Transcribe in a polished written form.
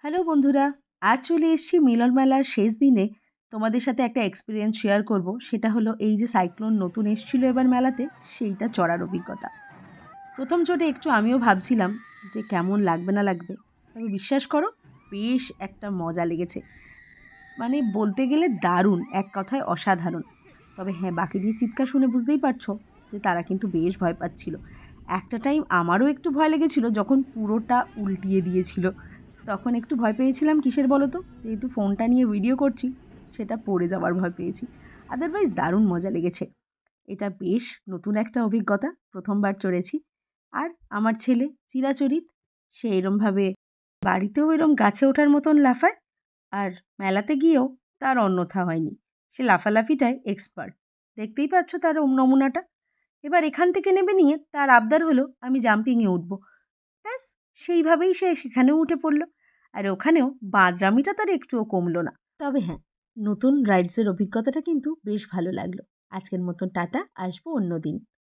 Hello বন্ধুরা, আজ চলে এসেছি মিলন মেলার শেষ দিনে তোমাদের সাথে একটা এক্সপিরিয়েন্স শেয়ার করব। সেটা হলো এই যে সাইক্লোন নতুন এসেছিল এবার মেলাতে, সেইটা চড়ার অভিজ্ঞতা। প্রথম চোটে একটু আমিও ভাবছিলাম যে কেমন লাগবে না লাগবে, তবে বিশ্বাস করো বেশ একটা মজা লেগেছে। মানে বলতে গেলে দারুণ, এক কথায় অসাধারণ। তবে হ্যাঁ, বাকিদের চিৎকার শুনে বুঝতেই পারছো যে তারা কিন্তু বেশ ভয় পাচ্ছিল। একটা টাইম আমারও একটু ভয় লেগেছিল যখন পুরোটা উল্টিয়ে দিয়েছিল। তখন একটু ভয় পেয়েছিলাম কিসের বলো তো? যেহেতু ফোনটা নিয়ে ভিডিও করছি, সেটা পড়ে যাওয়ার ভয় পেয়েছি। আদারওয়াইজ দারুণ মজা লেগেছে। এটা বেশ নতুন একটা অভিজ্ঞতা, প্রথমবার চড়েছি। আর আমার ছেলে চিরাচরিত, সে এরমভাবে বাড়িতেও এরম গাছে ওঠার মতন লাফায়, আর মেলাতে গিয়েও তার অন্যথা হয়নি। সে লাফালাফিটায় এক্সপার্ট। দেখতেই পাচ্ছ তার নমুনাটা। এবার এখান থেকে নেমে নিয়ে তার আবদার হলো আমি জাম্পিংয়ে উঠবো। ব্যাস, সেইভাবেই সে সেখানেও উঠে পড়ল। আর ওখানেও বাঁদরামিটা তার একটুও কমলো না। তবে হ্যাঁ, নতুন রাইডসের অভিজ্ঞতাটা কিন্তু বেশ ভালো লাগলো। আজকের মতন টাটা, আসবো অন্যদিন।